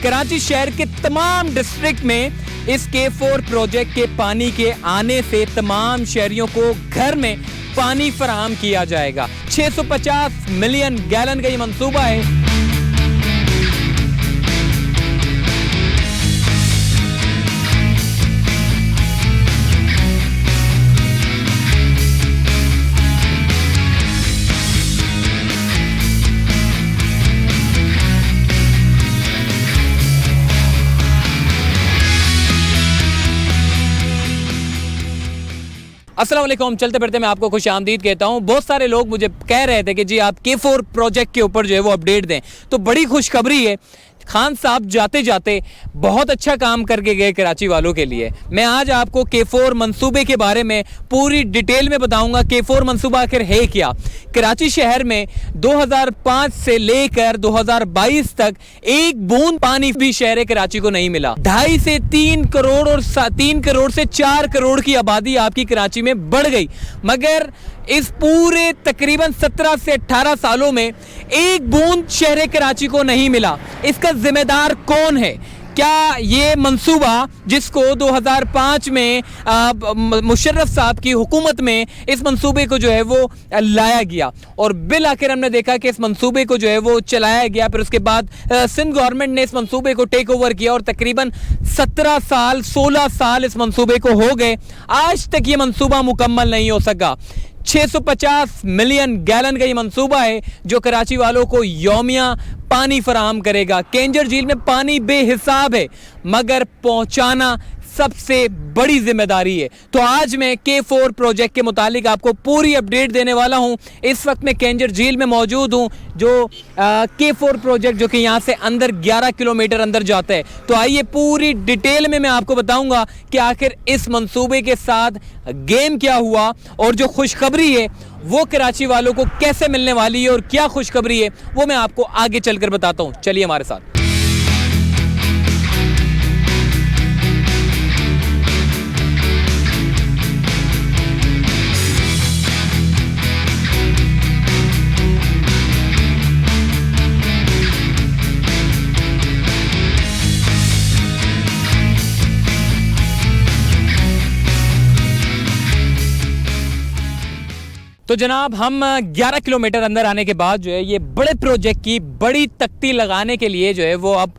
कराची शहर के तमाम डिस्ट्रिक्ट में इस K4 प्रोजेक्ट के पानी के आने से तमाम शहरियों को घर में पानी फराहम किया जाएगा। 650 मिलियन गैलन का ये मंसूबा है। अस्सलाम वालेकुम। चलते फिरते मैं आपको खुश आमदीद कहता हूँ। बहुत सारे लोग मुझे कह रहे थे कि जी आप K4 प्रोजेक्ट के ऊपर जो है वो अपडेट दें, तो बड़ी खुशखबरी है। खान साहब जाते जाते बहुत अच्छा काम करके गए कराची वालों के लिए। मैं आज आपको K4 मंसूबे के बारे में पूरी डिटेल में बताऊंगा। K4 मंसूबा आखिर है क्या। कराची शहर में 2005 से लेकर 2022 तक एक बूंद पानी भी शहर कराची को नहीं मिला। 2.5 से 3 करोड़ और 3 करोड़ से 4 करोड़ की आबादी आपकी कराची में बढ़ गई, मगर इस पूरे तकरीबन 17 से 18 सालों में एक बूंद शहर कराची को नहीं मिला। इसका जिम्मेदार कौन है? क्या ये मंसूबा जिसको 2005 में मुशर्रफ साहब की हुकूमत में इस मंसूबे को जो है वो लाया गया और बिल आखिर हमने देखा कि इस मंसूबे को जो है वो चलाया गया। फिर उसके बाद सिंध गवर्नमेंट ने इस मंसूबे को टेक ओवर किया और तकरीबन 17 साल 16 साल इस मंसूबे को हो गए। आज तक ये मंसूबा मुकम्मल नहीं हो सका। 650 मिलियन गैलन का ये मंसूबा है जो कराची वालों को यौमिया पानी फराहम करेगा। केंजर झील में पानी बेहिसाब है, मगर पहुंचाना सबसे बड़ी जिम्मेदारी है। तो आज मैं K4 प्रोजेक्ट के मुतालिक आपको पूरी अपडेट देने वाला हूं। इस वक्त मैं केंजर झील में मौजूद हूं, जो K4 प्रोजेक्ट जो कि यहां से अंदर 11 किलोमीटर अंदर जाता है। तो आइए पूरी डिटेल में मैं आपको बताऊंगा कि आखिर इस मंसूबे के साथ गेम क्या हुआ और जो खुशखबरी है वो कराची वालों को कैसे मिलने वाली है और क्या खुशखबरी है वो मैं आपको आगे चलकर बताता हूं। चलिए हमारे साथ। तो जनाब हम 11 किलोमीटर अंदर आने के बाद जो है ये बड़े प्रोजेक्ट की बड़ी तख्ती लगाने के लिए जो है वो अब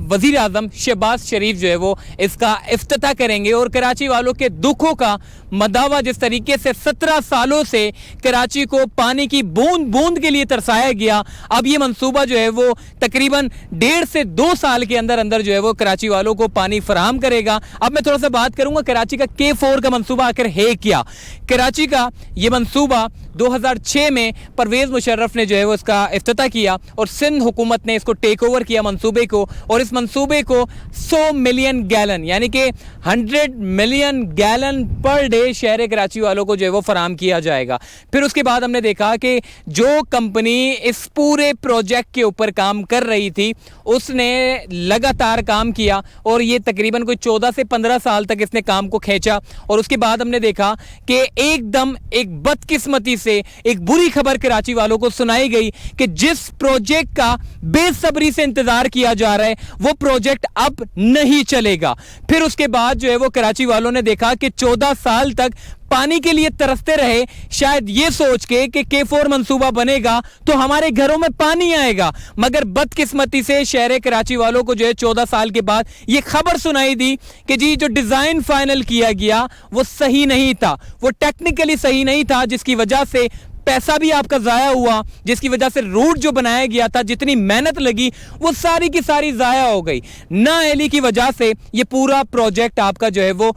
वज़ीर आज़म शहबाज शरीफ जो है वो इसका इफ्तिताह करेंगे। और कराची वालों के दुखों का मदावा जिस तरीके से 17 सालों से कराची को पानी की बूंद बूंद के लिए तरसाया गया, अब ये मंसूबा जो है वो तकरीबन 1.5 से 2 साल के अंदर अंदर जो है वो कराची वालों को पानी फराहम करेगा। अब मैं थोड़ा सा बात करूंगा कराची का K4 का मंसूबा आखिर है क्या। कराची का ये मंसूबा 2006 में परवेज़ मुशर्रफ ने जो है वो इसका इफ्तिताह किया और सिंध हुकूमत ने इसको टेक ओवर किया मंसूबे को, और इस मंसूबे को 100 मिलियन गैलन यानी कि 100 मिलियन गैलन पर डे शहर कराची वालों को जो है वो फराहम किया जाएगा। फिर उसके बाद हमने देखा कि जो कंपनी इस पूरे प्रोजेक्ट के ऊपर काम कर रही थी उसने लगातार काम किया और ये तकरीबन कोई 14 से 15 साल तक इसने काम को खींचा। और उसके बाद हमने देखा कि एकदम एक बदकिस्मती से एक बुरी खबर कराची वालों को सुनाई गई कि जिस प्रोजेक्ट का बेसब्री से इंतजार किया जा रहा है वो प्रोजेक्ट अब नहीं चलेगा। फिर उसके बाद जो है वो कराची वालों ने देखा कि 14 साल तक पानी के लिए तरसते रहे, शायद ये सोच के कि K4 मंसूबा बनेगा तो हमारे घरों में पानी आएगा, मगर बदकिस्मती से शहर कराची वालों को जो है 14 साल के बाद ये खबर सुनाई दी कि जी जो डिजाइन फाइनल किया गया वो सही नहीं था, वो टेक्निकली सही नहीं था, जिसकी वजह से पैसा भी आपका जाया हुआ, जिसकी वजह से रूट जो बनाया गया था, जितनी मेहनत लगी वो सारी की सारी जाया हो गई। नाअहली की वजह से ये पूरा प्रोजेक्ट आपका जो है वो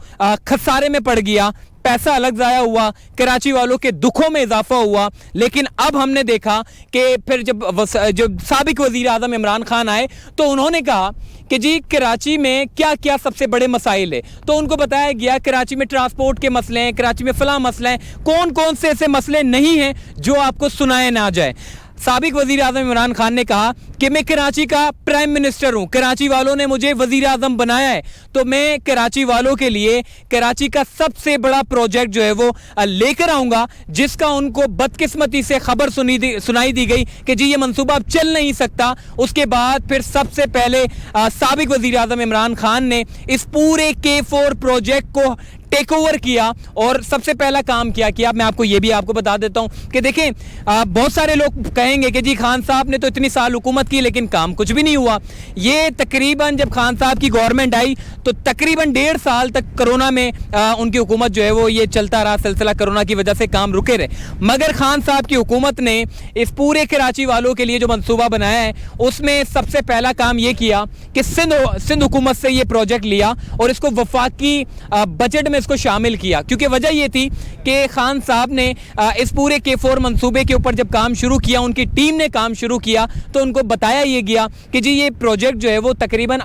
खसारे में पड़ गया, पैसा अलग जाया हुआ, कराची वालों के दुखों में इजाफा हुआ। लेकिन अब हमने देखा कि फिर जब साबिक वजीर आज़म इमरान खान आए तो उन्होंने कहा कि जी कराची में क्या क्या सबसे बड़े मसाइल है, तो उनको बताया गया कराची में ट्रांसपोर्ट के मसले हैं, कराची में फलां मसला है, कौन कौन से ऐसे मसले नहीं हैं जो आपको सुनाए ना जाए। साबिक वज़ीर आज़म इमरान खान ने कहा कि मैं कराची का प्राइम मिनिस्टर हूं, कराची वालों ने मुझे वजीर आजम बनाया है, तो मैं कराची वालों के लिए कराची का सबसे बड़ा प्रोजेक्ट जो है वो लेकर आऊंगा, जिसका उनको बदकिस्मती से खबर सुनाई दी गई कि जी ये मंसूबा अब चल नहीं सकता। उसके बाद फिर सबसे पहले साबिक वजीर आजम इमरान खान ने इस पूरे K4 प्रोजेक्ट को टेक ओवर किया और सबसे पहला काम क्या किया, मैं आपको ये भी आपको बता देता हूं कि देखें, बहुत सारे लोग कहेंगे कि जी खान साहब ने तो इतनी साल हुकूमत की लेकिन काम कुछ भी नहीं हुआ। ये तकरीबन जब खान साहब की गवर्नमेंट आई तो तकरीबन 1.5 साल तक कोरोना में उनकी हुकूमत जो है वो ये चलता रहा, सिलसिला कोरोना की वजह से काम रुके रहे। मगर खान साहब की हुकूमत ने इस पूरे कराची वालों के लिए जो मंसूबा बनाया है उसमें सबसे पहला काम ये किया कि सिंध हुकूमत से ये प्रोजेक्ट लिया और इसको वफाकी बजट में इसको शामिल किया, क्योंकि वजह यह थी कि खान साहब ने इस पूरे K4 मंसूबे के ऊपर जब काम शुरू किया, उनकी टीम ने काम शुरू किया तो उनको बताया यह गया कि जी ये प्रोजेक्ट जो है वो तकरीबन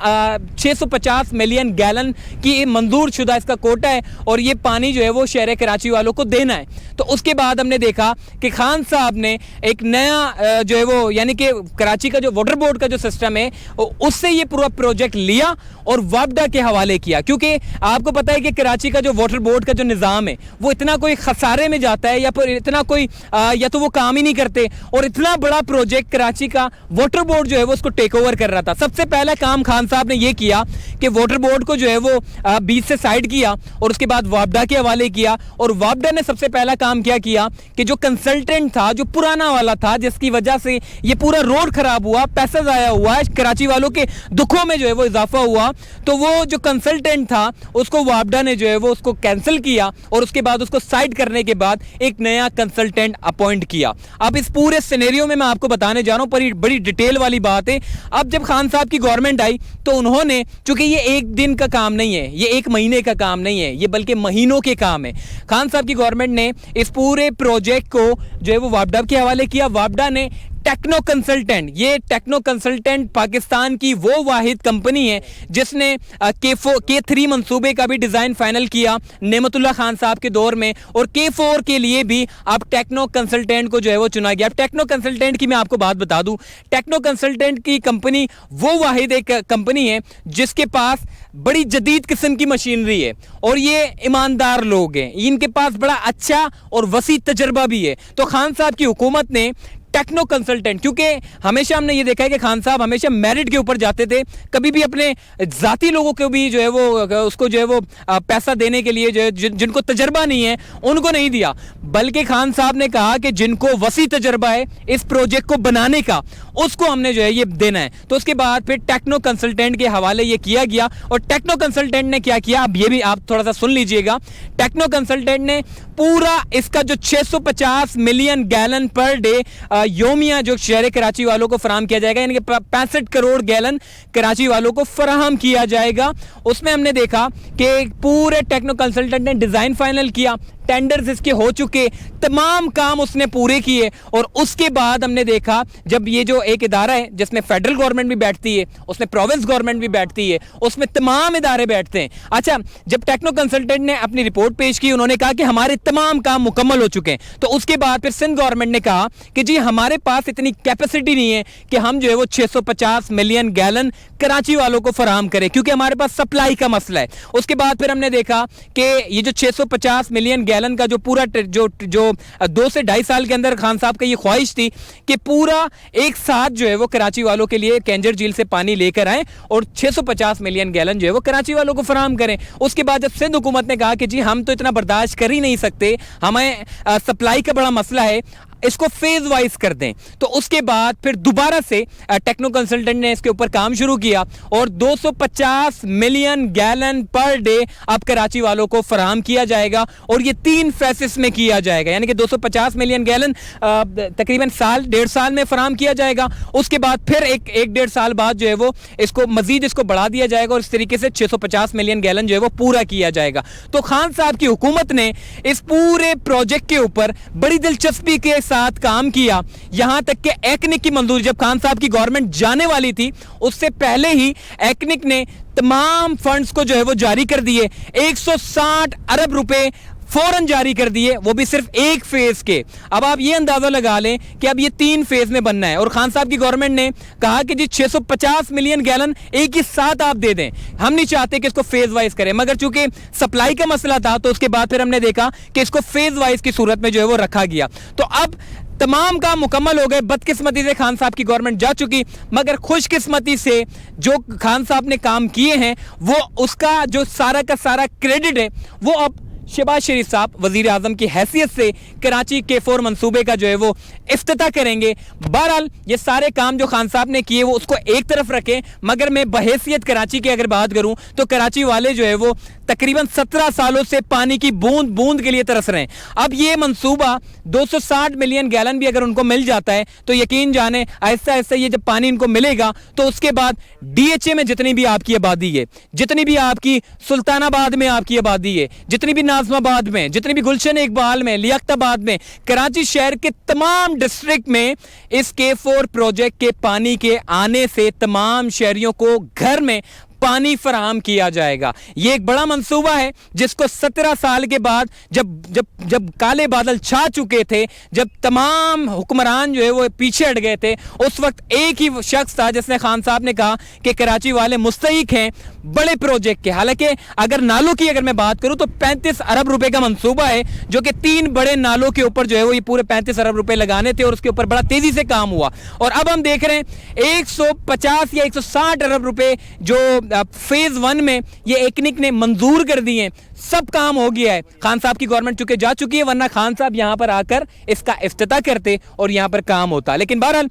650 मिलियन गैलन की मंजूर शुदा इसका कोटा है और ये पानी जो है वो शहर कराची वालों को देना है। तो उसके बाद हमने देखा कि खान साहब ने एक नया जो है वो यानी कि कराची का जो वाटर बोर्ड का जो सिस्टम है उससे ये पूरा प्रोजेक्ट लिया और वापडा के हवाले किया, क्योंकि आपको पता है कि कराची का जो वाटर बोर्ड का जो निज़ाम है वो इतना कोई खसारे में जाता है या फिर इतना कोई या तो वो काम ही नहीं करते, और इतना बड़ा प्रोजेक्ट कराची का वाटर बोर्ड जो है वो उसको टेक ओवर कर रहा था। सबसे पहला काम खान साहब ने ये किया कि वाटर बोर्ड को जो है वो बीच से साइड किया और उसके बाद वापडा के हवाले किया, और वापडा ने सबसे पहला काम क्या किया कि जो कंसल्टेंट था, जो पुराना वाला था, जिसकी वजह से ये पूरा रोड खराब हुआ, पैसा ज़ाया हुआ, कराची वालों के दुखों में जो है वो इजाफा हुआ, तो वो जो कंसल्टेंट था उसको वापडा ने जो है वो उसको कैंसिल किया और उसके बाद उसको साइड करने के बाद एक नया कंसल्टेंट अपॉइंट किया। अब इस पूरे सिनेरियो में मैं आपको बताने जा रहा हूं, बड़ी डिटेल वाली बात है। अब जब खान साहब की गवर्नमेंट आई तो उन्होंने, चूंकि ये एक दिन का काम नहीं है, ये एक महीने का काम नहीं है, ये बल्कि महीनों के काम है, खान साहब की गवर्नमेंट ने इस पूरे प्रोजेक्ट को जो है वो वापडा के हवाले किया। वापडा ने टेक्नो कंसल्टेंट, ये टेक्नो कंसल्टेंट पाकिस्तान की वो वाहिद कंपनी है जिसने K3 मंसूबे का भी डिज़ाइन फाइनल किया नेमतुल्लाह खान साहब के दौर में, और K4 के लिए भी अब टेक्नो कंसल्टेंट को जो है वो चुना गया। अब टेक्नो कंसल्टेंट की मैं आपको बात बता दूं, टेक्नो कंसल्टेंट की कंपनी वो वाहिद एक कंपनी है जिसके पास बड़ी जदीद किस्म की मशीनरी है और ये ईमानदार लोग हैं, इनके पास बड़ा अच्छा और वसी तजर्बा भी है। तो खान साहब की हुकूमत ने टेक्नो कंसल्टेंट, क्योंकि हमेशा हमने ये देखा है कि खान साहब हमेशा मेरिट के ऊपर जाते थे, कभी भी अपने जाती लोगों को भी जो है वो उसको जो है वो पैसा देने के लिए जो है जिनको तजर्बा नहीं है उनको नहीं दिया, बल्कि खान साहब ने कहा कि जिनको वसी तजर्बा है इस प्रोजेक्ट को बनाने का उसको हमने जो है ये देना है। तो उसके बाद फिर टेक्नो कंसल्टेंट के हवाले ये किया गया, और टेक्नो कंसल्टेंट ने क्या किया, अब ये भी आप थोड़ा सा सुन लीजिएगा। टेक्नो कंसल्टेंट ने पूरा इसका जो 650 मिलियन गैलन पर डे योमिया जो शहर कराची वालों को फराहम किया जाएगा, यानी कि 65 करोड़ गैलन कराची वालों को फराहम किया जाएगा, उसमें हमने देखा कि पूरे टेक्नो कंसल्टेंट ने डिज़ाइन फाइनल किया, टेंडर्स इसके हो चुके, तमाम काम उसने पूरे किए, और उसके बाद हमने देखा जब ये जो एक इदारा है जिसमें फेडरल गवर्नमेंट भी बैठती है, उसमें प्रोविंस गवर्नमेंट भी बैठती है, उसमें तमाम इदारे बैठते हैं। अच्छा, जब टेक्नो कंसल्टेंट ने अपनी रिपोर्ट पेश की, उन्होंने कहा कि हमारे तमाम काम मुकम्मल हो चुके हैं, तो उसके बाद फिर सिंध गवर्नमेंट ने कहा कि जी हमारे पास इतनी कैपेसिटी नहीं है कि हम जो है वो 650 मिलियन गैलन कराची वालों को फराहम करें, क्योंकि हमारे पास सप्लाई का मसला है। उसके बाद फिर हमने देखा कि ये जो 650 मिलियन गैलन का जो पूरा जो 2 से 2.5 साल के अंदर खान साहब का ये ख्वाहिश थी कि पूरा एक साथ जो है वो कराची वालों के लिए कैंजर झील से पानी लेकर आए और 650 मिलियन गैलन जो है वो कराची वालों को फराहम करें। उसके बाद जब सिंध हुकूमत ने कहा कि जी हम तो इतना बर्दाश्त कर ही नहीं सकते, हमें सप्लाई का बड़ा मसला है, इसको फेज वाइज कर दें, तो उसके बाद फिर दोबारा से टेक्नो कंसल्टेंट ने इसके ऊपर काम शुरू किया और 250 मिलियन गैलन पर डे अब कराची वालों को फराहम किया जाएगा, और ये 3 फेसेस में किया जाएगा, यानी कि 250 मिलियन गैलन तकरीबन 1.5 साल में फराहम किया जाएगा। उसके बाद फिर एक 1.5 साल बाद जो है वो इसको मजीद इसको बढ़ा दिया जाएगा और इस तरीके से 650 मिलियन गैलन जो है वो पूरा किया जाएगा। तो खान साहब की हुकूमत ने इस पूरे प्रोजेक्ट के ऊपर बड़ी दिलचस्पी के साथ काम किया, यहां तक कि एक्निक की मंजूरी, जब खान साहब की गवर्नमेंट जाने वाली थी उससे पहले ही एक्निक ने तमाम फंड्स को जो है वो जारी कर दिए। 160 अरब रुपए फौरन जारी कर दिए, वो भी सिर्फ एक फेज के। अब आप ये अंदाजा लगा लें कि अब ये 3 फेज में बनना है और खान साहब की गवर्नमेंट ने कहा कि जी 650 मिलियन गैलन एक ही साथ आप दे दें। हम नहीं चाहते कि इसको फेज वाइज करें, मगर चूंकि सप्लाई का मसला था तो उसके बाद फिर हमने देखा कि इसको फेज वाइज की सूरत में जो है वो रखा गया। तो अब तमाम काम मुकम्मल हो गए। बदकिस्मती से खान साहब की गवर्नमेंट जा चुकी, मगर खुशकिस्मती से जो खान साहब ने काम किए हैं वो उसका जो सारा का सारा क्रेडिट है वो अब शहबाज शरीफ साहब वजीर आजम की हैसियत से कराची K4 मंसूबे का जो है वो इफ्तिताह करेंगे। बहरहाल ये सारे काम जो खान साहब ने किए वो उसको एक तरफ रखें, मगर मैं बहैसियत कराची की अगर बात करूं तो कराची वाले जो है वो तकरीबन 17 सालों से पानी की बूंद बूंद के लिए तरस रहे हैं। अब ये मंसूबा 260 मिलियन गैलन भी अगर उनको मिल जाता है तो यकीन जाने आहिस्ता आहिस्ता ये जब पानी इनको मिलेगा तो उसके बाद DHA में जितनी भी आपकी आबादी है, जितनी भी आपकी सुल्तानाबाद में आपकी आबादी है, जितनी भी नाज़िमाबाद में, जितनी भी गुलशन इकबाल में, लियाकताबाद में, कराची शहर के तमाम डिस्ट्रिक्ट में इस K4 प्रोजेक्ट के पानी के आने से तमाम शहरियों को घर में पानी फराहम किया जाएगा। ये एक बड़ा मंसूबा है जिसको 17 साल के बाद जब जब जब काले बादल छा चुके थे, जब तमाम हुक्मरान जो है वो पीछे हट गए थे, उस वक्त एक ही शख्स था जिसने खान साहब ने कहा कि कराची वाले मुस्तहिक हैं बड़े प्रोजेक्ट के। हालांकि अगर नालों की अगर मैं बात करूं तो 35 अरब रुपए का मंसूबा है जो कि 3 बड़े नालों के ऊपर जो है वो ये पूरे 35 अरब रुपए लगाने थे और उसके ऊपर बड़ा तेजी से काम हुआ। और अब हम देख रहे हैं 150 या 160 अरब रुपए जो फेज 1 में ये एकनिक ने मंजूर कर दिए। सब काम हो गया है, खान साहब की गवर्नमेंट चुके जा चुकी है, वरना खान साहब यहां पर आकर इसका इफ्तिताह करते और यहां पर काम होता। लेकिन बहरहाल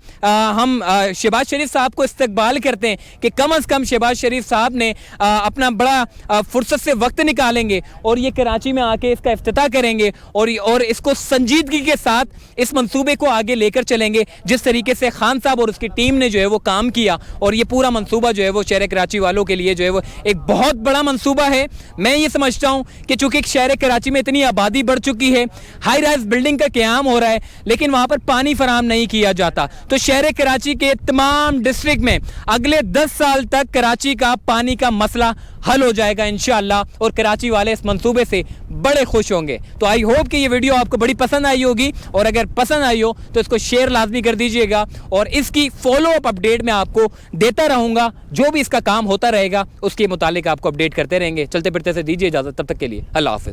हम शहबाज शरीफ साहब को इस्तकबाल करते हैं कि कम अज कम शहबाज शरीफ साहब ने अपना बड़ा फुर्सत से वक्त निकालेंगे और ये कराची में आके इसका इफ्तिताह करेंगे और इसको संजीदगी के साथ इस मंसूबे को आगे लेकर चलेंगे जिस तरीके से खान साहब और उसकी टीम ने जो है वो काम किया। और ये पूरा मंसूबा जो है वो शहर कराची वालों के लिए जो है वो एक बहुत बड़ा मंसूबा है। मैं ये समझता हूं कि चूंकि शहर कराची में इतनी आबादी बढ़ चुकी है, हाई राइज बिल्डिंग का क़याम हो रहा है, लेकिन वहां पर पानी फराहम नहीं किया जाता, तो शहर कराची के तमाम डिस्ट्रिक्ट में अगले 10 साल तक कराची का पानी का मसला हल हो जाएगा इंशाअल्लाह। और कराची वाले इस मंसूबे से बड़े खुश होंगे। तो आई होप कि ये वीडियो आपको बड़ी पसंद आई होगी, और अगर पसंद आई हो तो इसको शेयर लाजमी कर दीजिएगा और इसकी फॉलो अप अपडेट मैं आपको देता रहूंगा। जो भी इसका काम होता रहेगा उसके मुतालिक आपको अपडेट करते रहेंगे। चलते फिरते से दीजिए इजाजत, तब तक के लिए अल्लाह हाफिज़।